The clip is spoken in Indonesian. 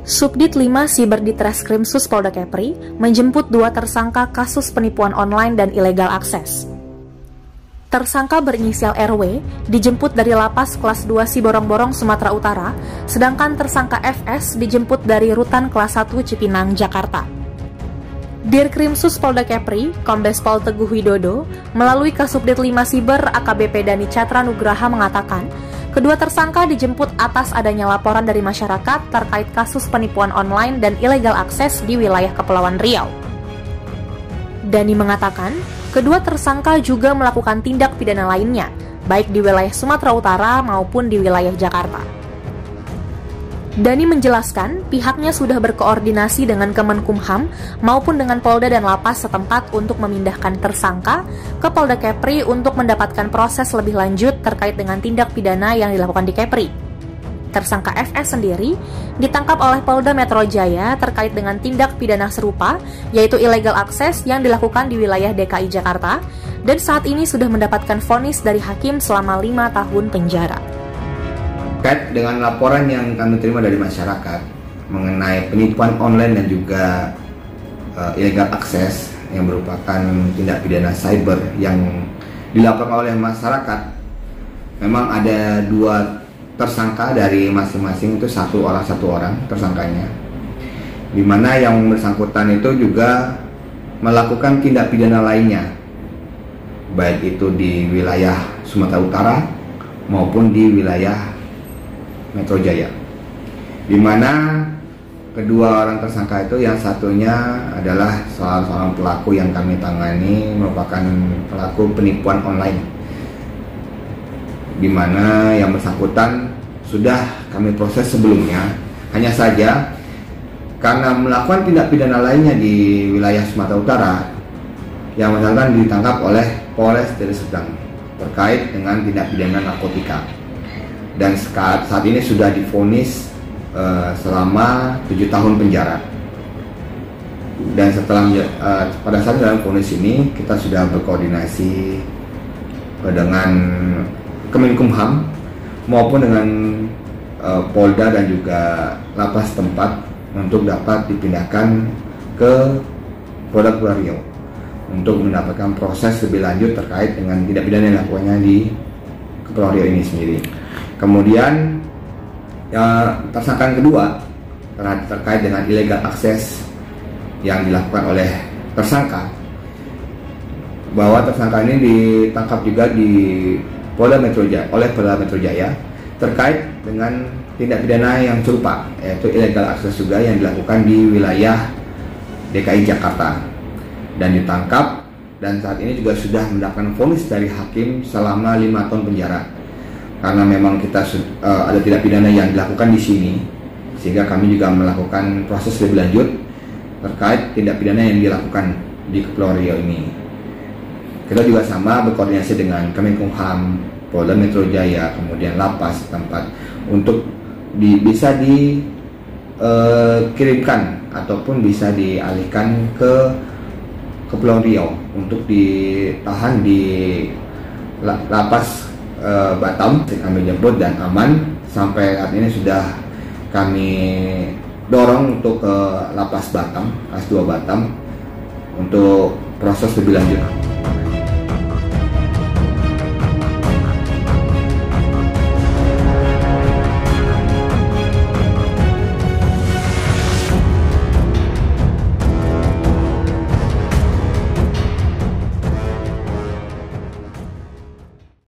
Subdit 5 Siber Ditreskrimsus Polda Kepri menjemput 2 tersangka kasus penipuan online dan ilegal akses. Tersangka berinisial RW dijemput dari Lapas Kelas 2 Siborong-Borong, Sumatera Utara, sedangkan tersangka FS dijemput dari Rutan Kelas 1 Cipinang, Jakarta. Dirkrimsus Polda Kepri, Kombes Pol Teguh Widodo, melalui Kasubdit 5 Siber AKBP Dani Catra Nugraha mengatakan, kedua tersangka dijemput atas adanya laporan dari masyarakat terkait kasus penipuan online dan ilegal akses di wilayah Kepulauan Riau. Dani mengatakan, kedua tersangka juga melakukan tindak pidana lainnya, baik di wilayah Sumatera Utara maupun di wilayah Jakarta. Dani menjelaskan, pihaknya sudah berkoordinasi dengan Kemenkumham maupun dengan Polda dan Lapas setempat untuk memindahkan tersangka ke Polda Kepri untuk mendapatkan proses lebih lanjut terkait dengan tindak pidana yang dilakukan di Kepri. Tersangka FS sendiri ditangkap oleh Polda Metro Jaya terkait dengan tindak pidana serupa, yaitu illegal access yang dilakukan di wilayah DKI Jakarta, dan saat ini sudah mendapatkan vonis dari hakim selama 5 tahun penjara. Terkait dengan laporan yang kami terima dari masyarakat mengenai penipuan online dan juga illegal access yang merupakan tindak pidana cyber yang dilaporkan oleh masyarakat, memang ada 2 tersangka dari masing-masing, itu satu orang tersangkanya, di mana yang bersangkutan itu juga melakukan tindak pidana lainnya, baik itu di wilayah Sumatera Utara maupun di wilayah Metro Jaya, di mana kedua orang tersangka itu, yang satunya adalah seorang pelaku yang kami tangani merupakan pelaku penipuan online, di mana yang bersangkutan sudah kami proses sebelumnya, hanya saja karena melakukan tindak pidana lainnya di wilayah Sumatera Utara, yang bersangkutan ditangkap oleh Polres Deli Serdang terkait dengan tindak pidana narkotika, dan saat ini sudah divonis selama 7 tahun penjara. Dan setelah pada saat dalam vonis ini kita sudah berkoordinasi dengan Kemenkumham maupun dengan Polda dan juga Lapas tempat untuk dapat dipindahkan ke Polda Kepulauan Riau untuk mendapatkan proses lebih lanjut terkait dengan tindak pidana yang dilakukannya di Kepulauan Riau ini sendiri. Kemudian tersangka yang kedua terkait dengan illegal access yang dilakukan oleh tersangka, bahwa tersangka ini ditangkap juga di Polda Metro Jaya, oleh Polda Metro Jaya terkait dengan tindak pidana yang serupa, yaitu illegal access juga yang dilakukan di wilayah DKI Jakarta, dan ditangkap, dan saat ini juga sudah mendapatkan vonis dari hakim selama 5 tahun penjara. Karena memang kita ada tindak pidana yang dilakukan di sini, sehingga kami juga melakukan proses lebih lanjut terkait tindak pidana yang dilakukan di Kepulauan Riau ini. Kita juga sama berkoordinasi dengan Kemenkumham, Polda Metro Jaya, kemudian Lapas tempat untuk bisa dikirimkan ataupun bisa dialihkan ke Kepulauan Riau untuk ditahan di Lapas Batam. Kami jemput dan aman. Sampai saat ini sudah kami dorong untuk ke Lapas Batam, Kelas 2 Batam, untuk proses lebih lanjut.